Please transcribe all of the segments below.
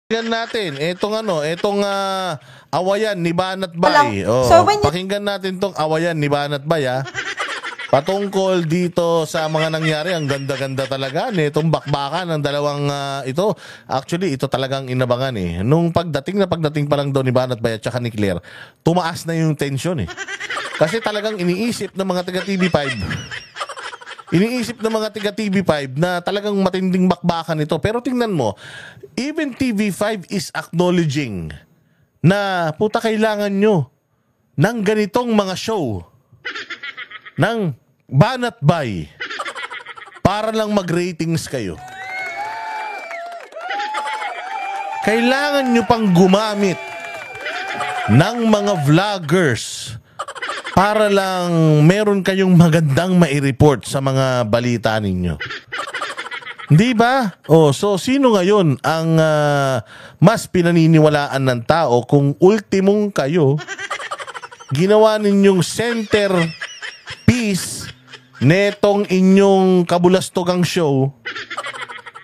Pakinggan natin itong awayan ni Banat Bay. Oh, So, when you- pakinggan natin tong awayan ni Banat Bay, ha. Patungkol dito sa mga nangyari, ang ganda-ganda talaga nitong bakbakan ng dalawang ito. Actually, ito talagang inabangan eh. Nung pagdating pa lang doon ni Banat Bay at saka ni Claire, tumaas na yung tension eh. Kasi talagang iniisip ng mga taga TV5 na talagang matinding bakbakan ito. Pero tingnan mo, even TV5 is acknowledging na puta kailangan nyo ng ganitong mga show ng Banat Bay para lang mag-ratings kayo. Kailangan nyo pang gumamit ng mga vloggers para lang meron kayong magandang mai-report sa mga balita ninyo. Di ba? Oh, so sino ngayon ang mas pinaniniwalaan ng tao kung ultimong kayo ginawa ninyong center piece netong inyong kabulastogang show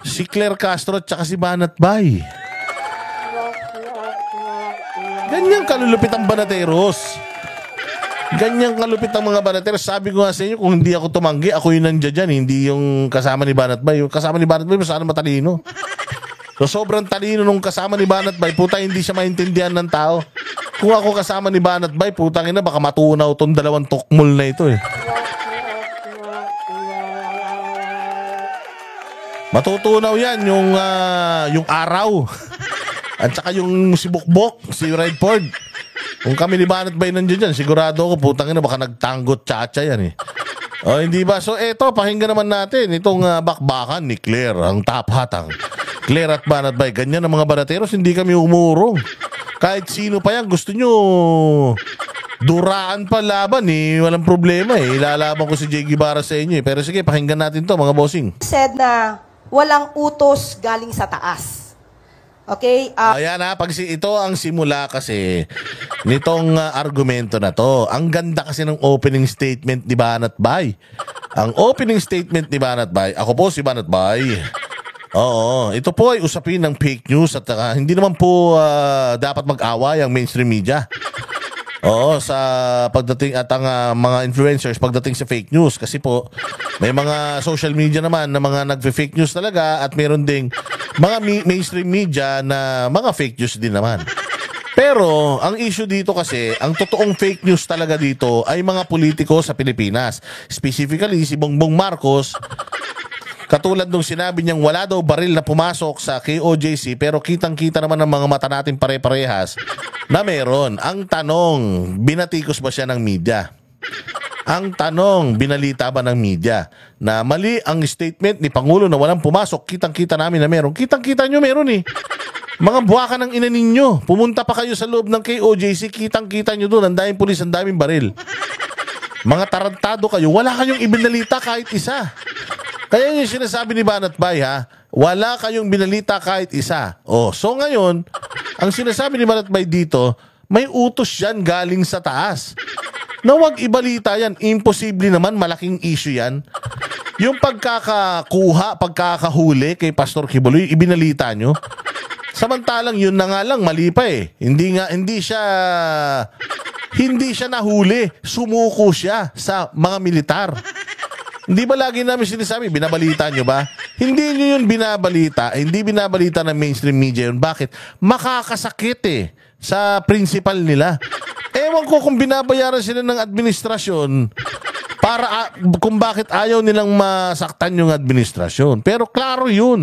si Claire Castro at saka si Banat Bay. Ganyan kalulupit ang banateros. Ganyan kalupit ang mga banateros. Sabi ko nga sa inyo, kung hindi ako tumanggi, ako yung nandiyan dyan, hindi yung kasama ni Banat Bay. Yung kasama ni Banat Bay, sana matalino. So sobrang talino nung kasama ni Banat Bay, puta hindi siya maintindihan ng tao. Kung ako kasama ni Banat Bay, putang ina, baka matunaw tong dalawang tukmol na ito eh. Matutunaw yan yung araw. At saka yung si Bukbok, si Redford. Kung kami ni Banat Bay nandiyan dyan, sigurado ako, putang ina, baka nagtanggot tsa-tsa yan eh. O, hindi ba? So, eto, pakinggan naman natin itong bakbakan ni Claire, ang top hatang. Claire at Banat Bay, ganyan ang mga banateros, hindi kami umurong. Kahit sino pa yan, gusto nyo duraan pa laban eh, walang problema eh. Ilalaban ko si Jay Guevara sa inyo eh. Pero sige, pakinggan natin to mga bossing. said na walang utos galing sa taas. Okay? Ayan ha, ito ang simula kasi nitong argumento na to. Ang ganda kasi ng opening statement ni Banat Bay. Ang opening statement ni Banat Bay, ako po si Banat Bay. Oo, ito po ay usapin ng fake news at hindi naman po dapat mag-away ang mainstream media. Oo, sa pagdating at ang mga influencers pagdating sa fake news kasi po may mga social media naman na mga nagfe-fake news talaga at meron ding mga mainstream media na mga fake news din naman. Pero ang issue dito kasi, ang totoong fake news talaga dito ay mga politiko sa Pilipinas. Specifically si Bongbong Marcos. Katulad nung sinabi niyang wala daw baril na pumasok sa KOJC pero kitang-kita naman ng mga mata natin pare-parehas na meron. Ang tanong, binatikos ba siya ng media? Ang tanong, binalita ba ng media? Na mali ang statement ni Pangulo na walang pumasok, kitang-kita namin na meron. Kitang-kita nyo meron eh. Mga buwaka ng ina ninyo. Pumunta pa kayo sa loob ng KOJC, kitang-kita nyo doon. Ang daming pulis, ang daming baril. Mga tarantado kayo, wala kayong ibinalita kahit isa. Kaya yung sinasabi ni Banat Bay ha, wala kayong binalita kahit isa. Oh, so ngayon, ang sinasabi ni Banat Bay dito, may utos yan galing sa taas. Na wag ibalita yan, imposible naman, malaking issue yan. Yung pagkakahuli kay Pastor Kibuloy, ibinalita nyo. Samantalang yun na nga lang, mali pa eh. Hindi siya nahuli, sumuko siya sa mga militar. Hindi ba lagi namin sinasabi, binabalita nyo ba? Hindi nyo yun binabalita, hindi binabalita ng mainstream media yun. Bakit? Makakasakit eh sa principal nila. Ewan ko kung binabayaran sila ng administrasyon para kung bakit ayaw nilang masaktan yung administrasyon. Pero klaro yun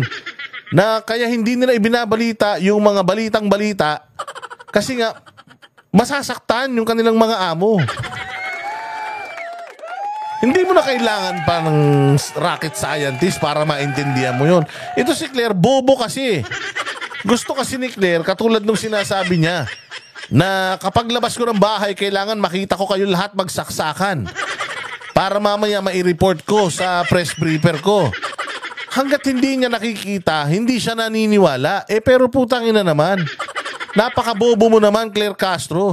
na kaya hindi nila ibinabalita yung mga balitang balita kasi nga masasaktan yung kanilang mga amo. Hindi mo na kailangan pa ng rocket scientist para maintindihan mo yun. Ito si Claire, bobo kasi. Gusto kasi ni Claire, katulad nung sinasabi niya, na kapag labas ko ng bahay, kailangan makita ko kayo lahat magsaksakan. Para mamaya mai-report ko sa press briefer ko. Hanggat hindi niya nakikita, hindi siya naniniwala. Pero putang ina naman. Napakabobo mo naman, Claire Castro.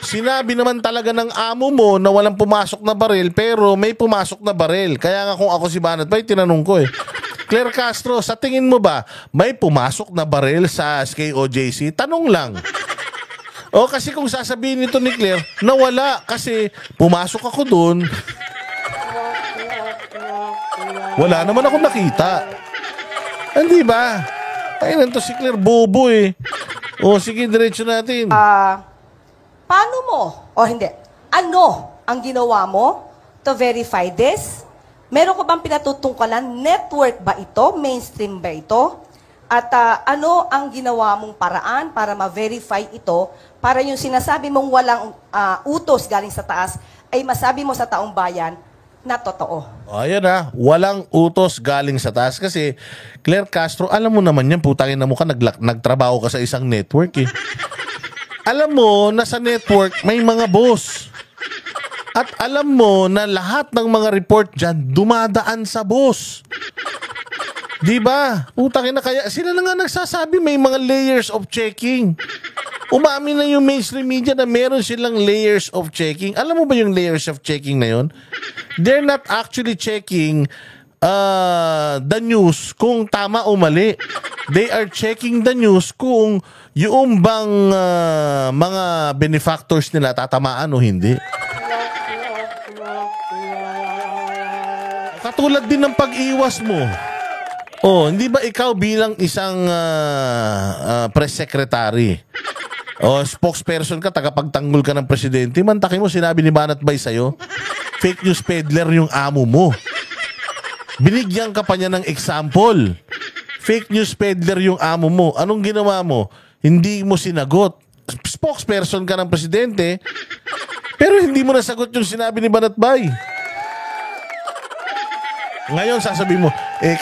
Sinabi naman talaga ng amo mo na walang pumasok na baril pero may pumasok na baril. Kaya nga kung ako si Banat Bay, tinanong ko eh. Claire Castro, sa tingin mo ba may pumasok na baril sa KOJC? Tanong lang. O kasi kung sasabihin nito ni Claire na wala kasi pumasok ako doon, wala naman ako nakita. Hindi ba? Ay, nanto si Claire bobo eh. O sige, diretso natin. Paano mo, o hindi, ano ang ginawa mo to verify this? Meron ko bang pinatutungkalan? Network ba ito? Mainstream ba ito? At ano ang ginawa mong paraan para ma-verify ito para yung sinasabi mong walang utos galing sa taas ay masabi mo sa taong bayan na totoo? O, ayan na, walang utos galing sa taas. Kasi, Claire Castro, alam mo naman yan, putangin na mukha, nagtrabaho ka sa isang network eh. Alam mo na sa network may mga boss. At alam mo na lahat ng mga report dyan dumadaan sa boss. Diba? Putangin na, kaya sila na nga nagsasabi may mga layers of checking. Umamin na yung mainstream media na meron silang layers of checking. Alam mo ba yung layers of checking na yun? They're not actually checking the news kung tama o mali. They are checking the news kung yung bang mga benefactors nila tatamaan o hindi. Katulad din ng pag-iwas mo. Oh, hindi ba ikaw bilang isang press secretary o spokesperson ka, tagapagtanggol ka ng presidente, mantakin mo sinabi ni Banat Bay sa'yo, fake news peddler yung amo mo. Binigyan ka pa niya ng example. Fake news peddler yung amo mo. Anong ginawa mo? Hindi mo sinagot. Spokesperson ka ng presidente, pero hindi mo nasagot yung sinabi ni Banat Bay. Ngayon sasabihin mo,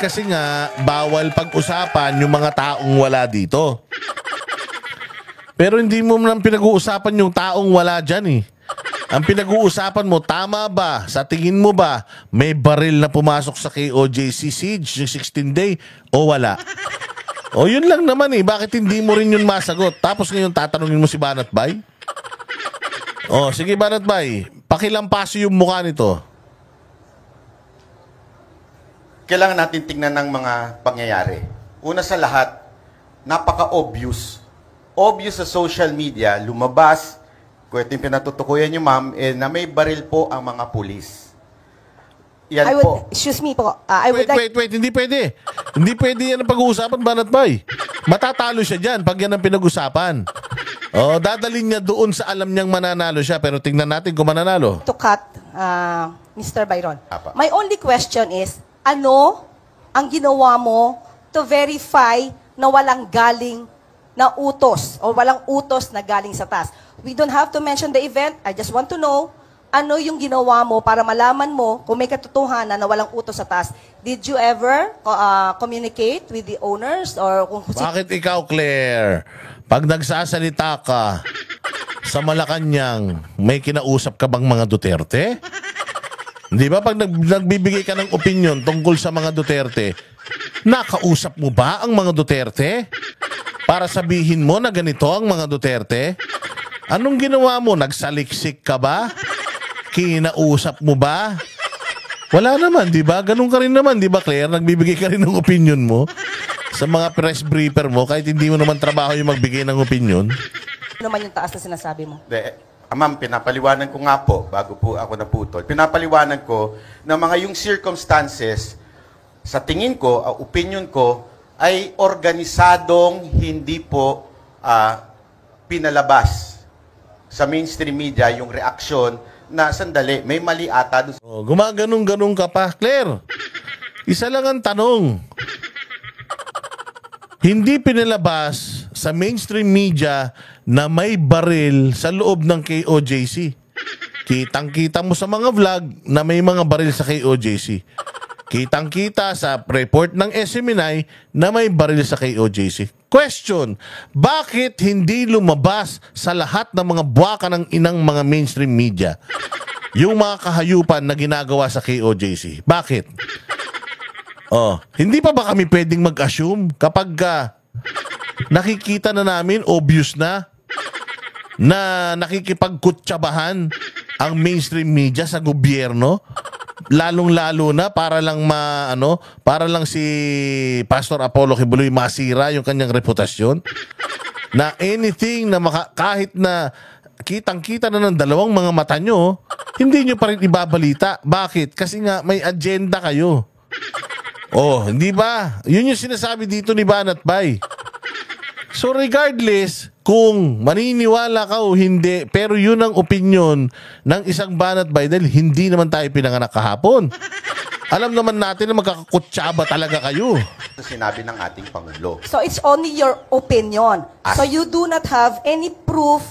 kasi nga bawal pag-usapan yung mga taong wala dito. Pero hindi mo naman pinag-uusapan yung taong wala dyan eh. Ang pinag-uusapan mo, tama ba? Sa tingin mo ba, may baril na pumasok sa KOJC siege yung 16-day o wala? O yun lang naman eh, bakit hindi mo rin yun masagot? Tapos ngayon tatanungin mo si Banat Bay? O sige Banat Bay, pakilampaso yung mukha nito. Kailangan natin tingnan ng mga pangyayari. Una sa lahat, napaka-obvious. Obvious sa social media, lumabas, kung ito yung pinatutukuyan nyo ma'am, na may baril po ang mga pulis. Yan po. Excuse me po. I would like... Wait, hindi pwede. Hindi pwede yan ang pag-uusapan, Banat Bay. Matatalo siya dyan pag yan ang pinag-usapan. O, dadalhin niya doon sa alam niyang mananalo siya, pero tingnan natin kung mananalo. To cut, Mr. Byron. Apa. My only question is, ano ang ginawa mo to verify na walang galing na utos o walang utos na galing sa taas? We don't have to mention the event. I just want to know ano yung ginawa mo para malaman mo kung may katotohanan na walang utos sa taas. Did you ever communicate with the owners or kung Bakit ikaw, Claire, pag nagsasalita ka sa Malacanang, may kinausap ka bang mga Duterte? Di ba pag nagbibigay ka ng opinion tungkol sa mga Duterte, nakausap mo ba ang mga Duterte? Para sabihin mo na ganito ang mga Duterte? Anong ginawa mo? Nagsaliksik ka ba? Kinausap mo ba? Wala naman, di ba? Ganun ka rin naman, di ba Claire? Nagbibigay ka rin ng opinion mo sa mga press briefer mo kahit hindi mo naman trabaho yung magbigay ng opinion. ano naman yung taas na sinasabi mo? Ma'am, pinapaliwanan ko nga po, bago po ako naputol, pinapaliwanan ko na mga yung circumstances, sa tingin ko, opinion ko, ay organisadong hindi po pinalabas sa mainstream media yung reaksyon na sandali, may mali ata doon. Oh, gumaganong-ganong ka pa. Claire, isa lang ang tanong. Hindi pinalabas sa mainstream media na may baril sa loob ng KOJC. Kitang-kita mo sa mga vlog na may mga baril sa KOJC. Kitang-kita sa report ng SMNI na may baril sa KOJC. Question, bakit hindi lumabas sa lahat ng mga buwaka ng inang mga mainstream media yung mga kahayupan na ginagawa sa KOJC? Bakit? Oh, hindi pa ba kami pwedeng mag-assume kapag nakikita na namin, obvious na nakikipagkutsabahan ang mainstream media sa gobyerno? lalong-lalo na para lang para lang si Pastor Apollo Kibuloy masira yung kanyang reputasyon. Na anything na kahit na kitang-kita na ng dalawang mga mata nyo, hindi nyo pa rin ibabalita. Bakit? Kasi nga may agenda kayo. Oh, hindi ba? Yun yung sinasabi dito ni Banat Bay. So regardless kung maniniwala ka o hindi, pero yun ang opinion ng isang Banat Bay dahil hindi naman tayo pinanganak kahapon. Alam naman natin na magkakakutsaba talaga kayo. Ito sinabi ng ating Pangulo. So it's only your opinion. So you do not have any proof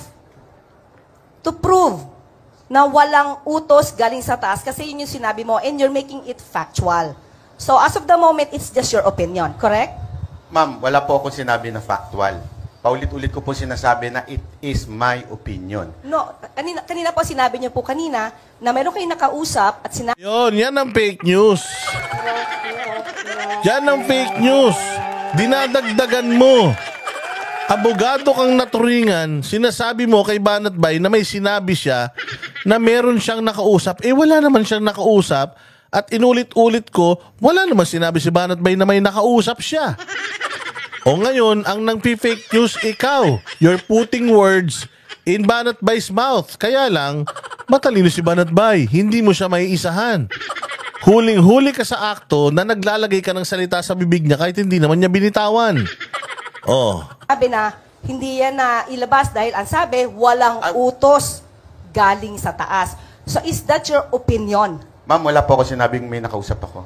to prove na walang utos galing sa taas kasi yun yung sinabi mo and you're making it factual. So as of the moment, it's just your opinion, correct? Ma'am, wala po akong sinabi na factual. Paulit-ulit ko po sinasabi na it is my opinion. No, kanina po sinabi niyo po kanina na meron kayong nakausap at sinabi Yan ang fake news. Yan ang fake news. Dinadagdagan mo. Abogado kang naturingan, sinasabi mo kay Banat Bay na may sinabi siya na meron siyang nakausap. Eh wala naman siyang nakausap at inulit-ulit ko, wala naman sinabi si Banat Bay na may nakausap siya. O ngayon, ang nang-fake news ikaw. You're putting words in Banat Bay's mouth. Kaya lang, matalino si Banat Bay. Hindi mo siya maiisahan. Huling-huli ka sa akto na naglalagay ka ng salita sa bibig niya kahit hindi naman niya binitawan. Oh. na hindi yan na ilabas dahil ang sabi, walang utos galing sa taas. So is that your opinion? Ma'am, wala po ako sinabing may nakausap ako.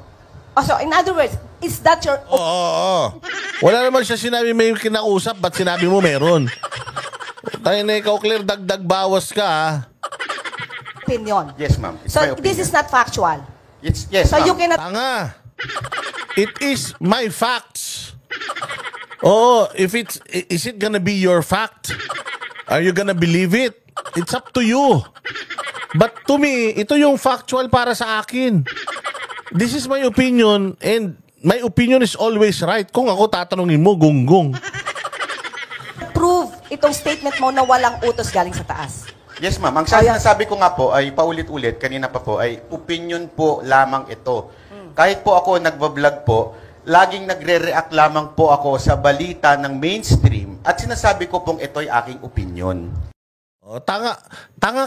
Oh, so in other words, is that your Oo. Wala naman siya sinabi may kinausap, ba't sinabi mo meron? Tayo na ikaw, Claire, dagdag bawas ka, ha? opinion? Yes, ma'am. It's So my opinion. this is not factual. Yes, So ma'am. you cannot Tanga. It is my facts. Oo, is it gonna be your fact? Are you gonna believe it? It's up to you. But to me, ito yung factual para sa akin. This is my opinion and my opinion is always right. Kung ako tatanungin mo, gunggong. prove itong statement mo na walang utos galing sa taas. Yes, ma'am. Ang Kaya- sabi ko nga po ay paulit-ulit, kanina pa po, ay opinion po lamang ito. Kahit po ako nagbablog po, laging nagre-react lamang po ako sa balita ng mainstream at sinasabi ko pong ito'y aking opinion. Oh, tanga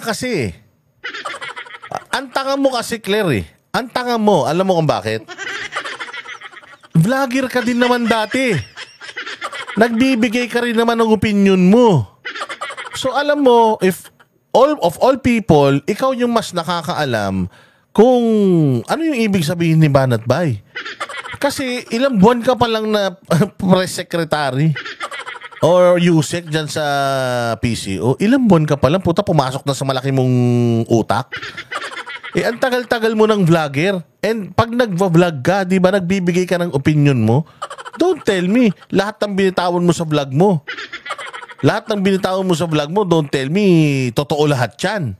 kasi. Ang tanga mo kasi, Claire, eh. Ang tanga mo, alam mo kung bakit? Vlogger ka din naman dati. Nagbibigay ka rin naman ng opinion mo. So alam mo, if of all people, ikaw yung mas nakakaalam kung ano yung ibig sabihin ni Banat Bay. Kasi ilang buwan ka pa lang na press secretary or USEC dyan sa PCO. Ilang buwan ka pa lang, puta, pumasok na sa malaki mong utak. Eh, ang tagal-tagal mo ng vlogger. And pag nagva-vlog ka, di ba, nagbibigay ka ng opinion mo, don't tell me, lahat ng binitawan mo sa vlog mo. Lahat ng binitawan mo sa vlog mo, don't tell me, totoo lahat yan.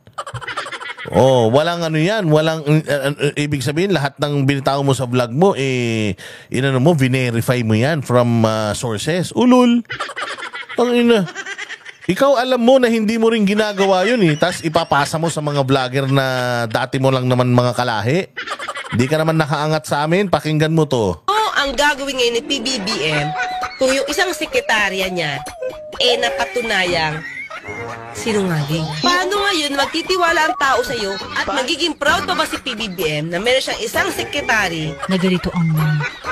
Oh, walang ano yan, walang, ibig sabihin, lahat ng binitawan mo sa vlog mo, inano mo, verify mo yan from sources. Ulul. Ang ina. Ikaw alam mo na hindi mo rin ginagawa yun eh. Tapos ipapasa mo sa mga vlogger na dati mo lang naman mga kalahi. Di ka naman nakaangat sa amin. Pakinggan mo to. Ang gagawin ngayon ni PBBM, kung yung isang sekretarya niya, napatunayang sinungaling. Paano ngayon magtitiwala ang tao sa iyo at magiging proud pa ba si PBBM na meron siyang isang sekretary na ganito ang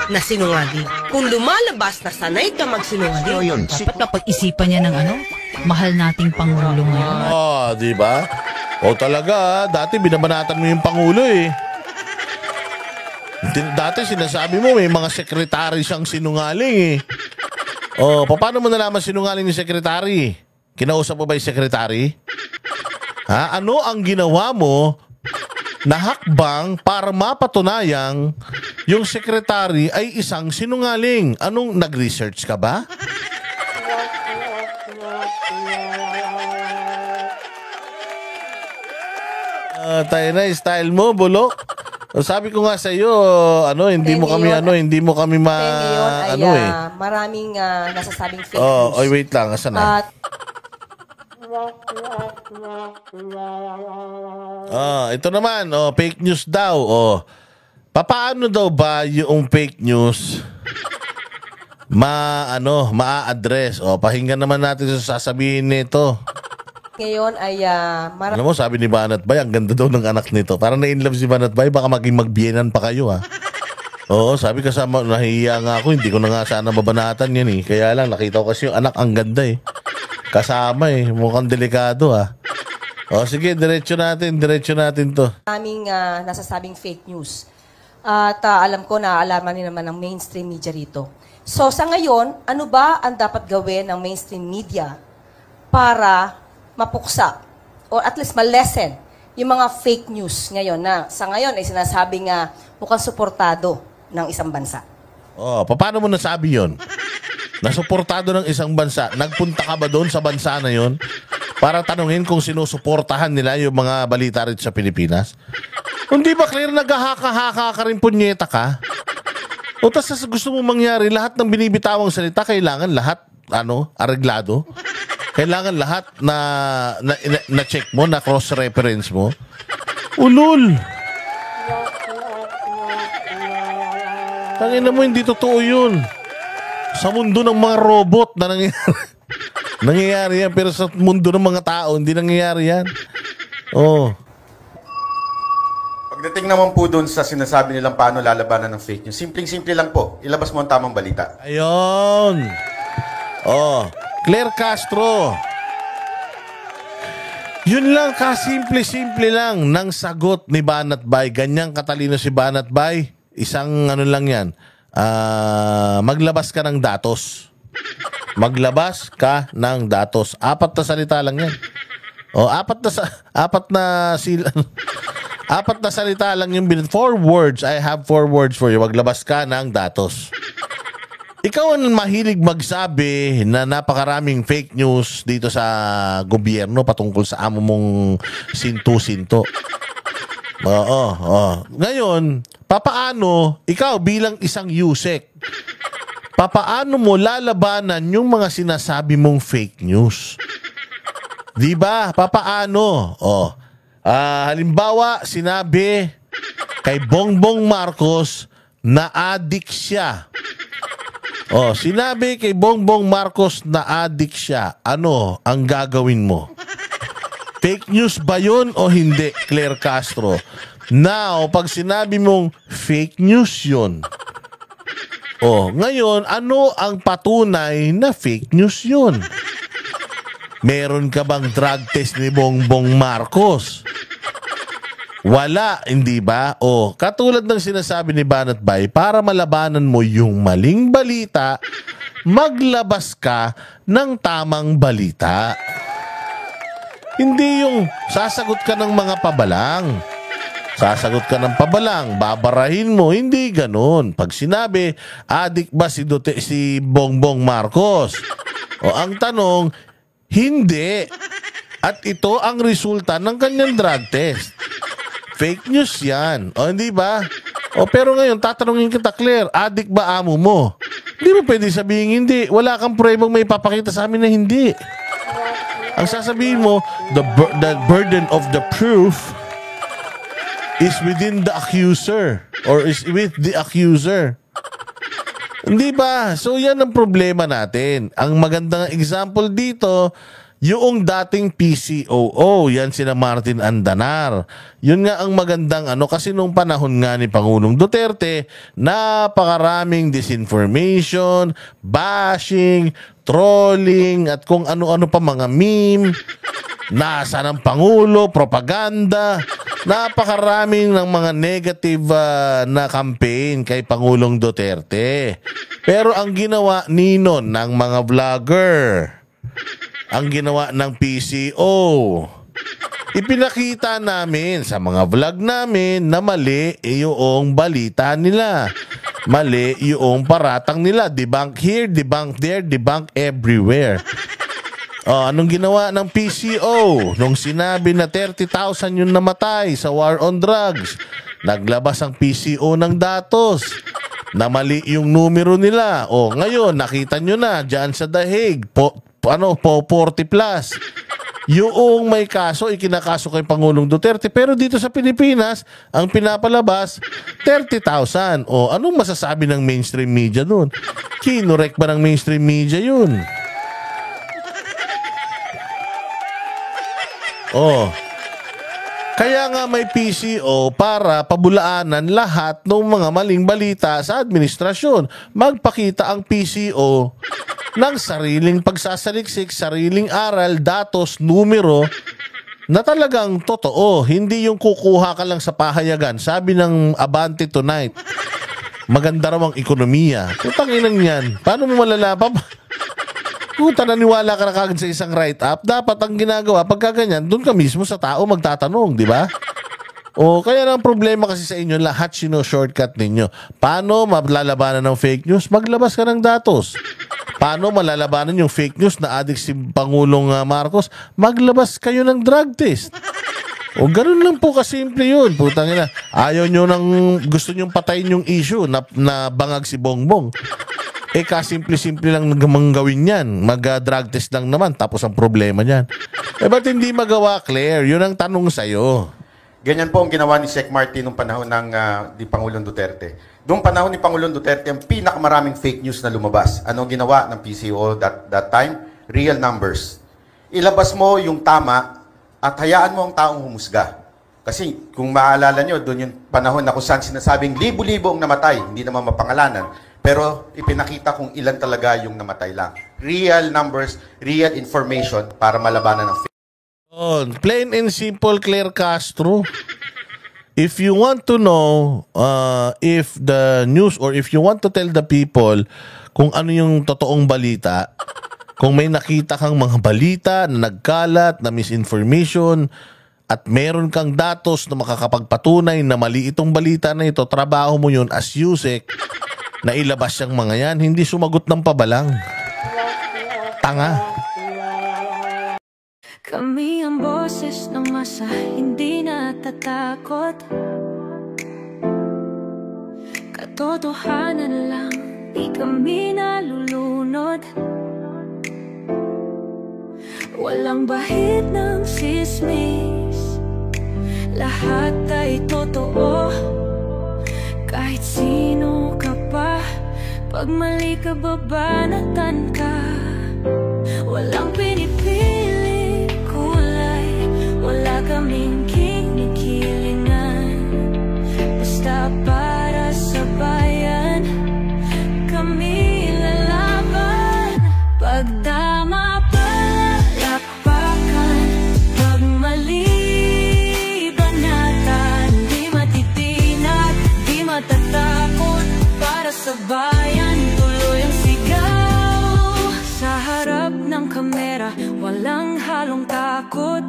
na sinungaling? Kung lumalabas na sanay ka magsinungaling, dapat kapag-isipan niya ng mahal nating Pangulo ngayon. Oh, di ba? O talaga, dati binabanatan mo yung Pangulo eh. Dati sinasabi mo may mga sekretary siyang sinungaling eh. Oh, paano mo nalaman sinungaling yung sekretary? Kinausap mo ba yung sekretary? Ha? Ano ang ginawa mo na hakbang para mapatunayang yung sekretary ay isang sinungaling? Anong nag-research ka ba? Tayo na, style mo, bulok. Sabi ko nga sa iyo, hindi mo kami Hindi yun ay eh. maraming nasasabing fake Oh, news. ay wait lang, asan na? At Ito naman, fake news daw. Papaano daw ba yung fake news ma-address? Pakinggan naman natin sa sasabihin nito. Ngayon ay Alam mo, sabi ni Banat Bay, ang ganda daw ng anak nito. Parang na-inlove si Banat Bay, baka maging magbiyenan pa kayo, ha? Oo, sabi kasama, nahihiya nga ako, hindi ko na nga sana babanatan yan, eh. Kaya lang, nakita ko kasi yung anak, ang ganda, eh. Kasama, eh. Mukhang delikado, ha? Sige, diretso natin to. aming nasasabing fake news. At alam ko na alarma din naman ng mainstream media rito. So sa ngayon, ano ba ang dapat gawin ng mainstream media para mapuksa or at least ma-lessen yung mga fake news ngayon na sa ngayon ay sinasabing mukhang suportado ng isang bansa? Paano mo nasabi yon? Nasuportado ng isang bansa. Nagpunta ka ba doon sa bansa na yon para tanungin kung sinusuportahan nila yung mga balita rin sa Pilipinas? Hindi ba clear naghahaka-haka ka rin, punyeta ka? O tas gusto mo mangyari, lahat ng binibitawang salita, kailangan lahat, areglado? Kailangan lahat na check mo, na cross-reference mo? Ulul! Tangina mo, hindi totoo yun. Sa mundo ng mga robot na nangyayari. Nangyayari yan, pero sa mundo ng mga tao, hindi nangyayari yan. Pagdating naman po doon sa sinasabi nilang paano lalabanan ng fake news, simpleng-simple lang po. Ilabas mo ang tamang balita. Ayun. Claire Castro. Yun lang, kasimple-simple lang ng sagot ni Banat Bay. Ganyang katalino si Banat Bay. Isang lang yan. Maglabas ka ng datos. Maglabas ka ng datos. 4 na salita lang yan. 4 na salita lang yung 4 words. I have 4 words for you. Maglabas ka ng datos. Ikaw ang mahilig magsabi na napakaraming fake news dito sa gobyerno patungkol sa amo mong sinto-sinto. Ngayon, papaano ikaw bilang isang yusek, papaano mo lalabanan yung mga sinasabi mong fake news? Diba? Papaano? Halimbawa, sinabi kay Bongbong Marcos na addict siya. Sinabi kay Bongbong Marcos na addict siya. Ano ang gagawin mo? Fake news ba yun o hindi, Claire Castro? Now, pag sinabi mong fake news yun, ngayon, ano ang patunay na fake news yun? Meron ka bang drug test ni Bongbong Marcos? Wala, hindi ba? Katulad ng sinasabi ni Banat Bay, para malabanan mo yung maling balita, maglabas ka ng tamang balita. Hindi yung sasagot ka ng mga pabalang. Sasagot ka ng pabalang, babarahin mo, hindi ganun. Pag sinabi, adik ba si Bongbong Marcos? Ang tanong, hindi. At ito ang resulta ng kanyang drug test. Fake news yan. Hindi ba? Pero ngayon, tatanungin kita, Claire, adik ba amo mo? Hindi mo pwede sabihin hindi. Wala kang pruebang may papakita sa amin na hindi. Ang sasabihin mo, the burden of the proof is within the accuser or is with the accuser. Hindi ba? So yan ang problema natin. Ang magandang example dito, yung dating PCOO, yan sina Martin Andanar. Yun nga ang magandang kasi nung panahon nga ni Pangulong Duterte, napakaraming disinformation, bashing, trolling, at kung ano-ano pa mga meme, nasa ng Pangulo, propaganda, napakaraming ng mga negative na campaign kay Pangulong Duterte. Pero ang ginawa nino ng mga vlogger, ang ginawa ng PCO, ipinakita namin sa mga vlog namin na mali yung balita nila. Mali yung paratang nila. Debunk here, debunk there, debunk everywhere. Anong ginawa ng PCO? Nung sinabi na 30,000 yung namatay sa war on drugs, naglabas ang PCO ng datos na mali yung numero nila. Ngayon, nakita nyo na dyan sa The Hague, 40 plus. yung may kaso, ikinakaso kay Pangulong Duterte. Pero dito sa Pilipinas, ang pinapalabas, 30,000. O, anong masasabi ng mainstream media dun? Kinorek ba ng mainstream media yun? Oh. Kaya nga may PCO para pabulaanan lahat ng mga maling balita sa administrasyon. Magpakita ang PCO ng sariling pagsasaliksik, sariling aral, datos, numero na talagang totoo. Hindi yung kukuha ka lang sa pahayagan. Sabi ng Abante Tonight, maganda raw ang ekonomiya. Putang inang yan. Paano mo malalaman? Kung naniwala ka na kagad sa isang write-up, dapat ang ginagawa, pagka ganyan, doon ka mismo sa tao magtatanong, di ba? O, kaya ang problema kasi sa inyo, lahat shortcut ninyo. Paano malalabanan ng fake news? Maglabas ka ng datos. Paano malalabanan yung fake news na addict si Pangulong Marcos? Maglabas kayo ng drug test. O, ganun lang po kasimple yun. Putang ina. Ayaw nyo gusto nyo patayin yung issue na bangag si Bongbong. Kasimple-simple lang gawin yan. Mag-drug test lang naman, tapos ang problema niyan. Ba't hindi magawa, Claire? Yun ang tanong sa'yo. Ganyan po ang ginawa ni Sec Martin noong panahon ng ni Pangulong Duterte. Noong panahon ni Pangulong Duterte, ang pinakamaraming fake news na lumabas. Ano ang ginawa ng PCO that time? Real numbers. Ilabas mo yung tama at hayaan mo ang taong humusga. Kasi kung maalala nyo, doon yung panahon na kung saan sinasabing libo-libo ang namatay, hindi naman mapangalanan. Pero ipinakita kung ilan talaga yung namatay lang. Real numbers, real information para malabanan ng fake. Plain and simple, Claire Castro. If you want to know if the news or if you want to tell the people kung ano yung totoong balita, kung may nakita kang mga balita na nagkalat, na misinformation, at meron kang datos na makakapagpatunay na mali itong balita na ito, trabaho mo yun as Yusek na ilabas yung mga yan, hindi sumagot ng pabalang. Tanga. Kami ang boses ng masa, hindi natatakot. Katotohanan lang, di kami nalulunod. Walang bahid ng sismis, lahat ay totoo. Kahit sino ka pa, pag mali ka babanatan ka. Walang pinipili kulay, wala kaming kinikilingan. Basta para sa bayan, kami lalaban. Pagdama palapakan, pag mali banatan, di matitinag, di matatakot. Para sa bayan, tuloy ang sigaw. Sa harap ng kamera, walang halong takot.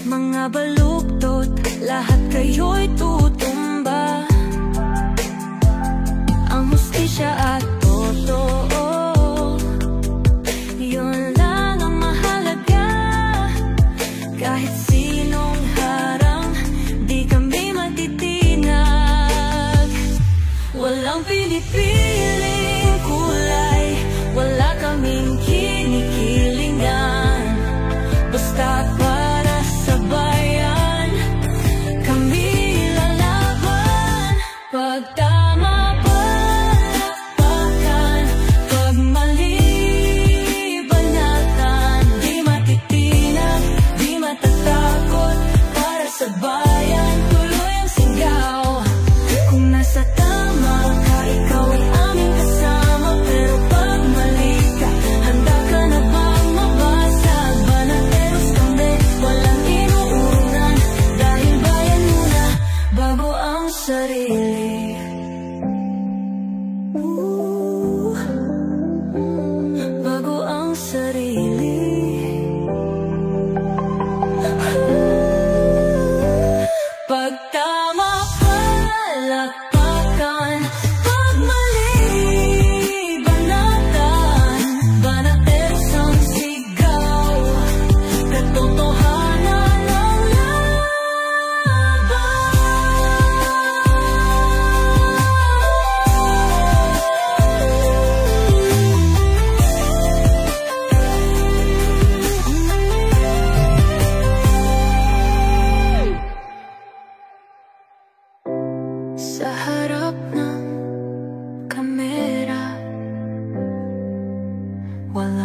Mga baluktot, lahat kayo'y tutumba. Ang hustisya at totoo, yun lang ang mahalaga. Kahit sinong harang, di kami matitinag. Walang pinipiling kulay, wala kaming kinikilingan. Basta para sa bayan, kami lalaban. Pag tama palapakan, Walang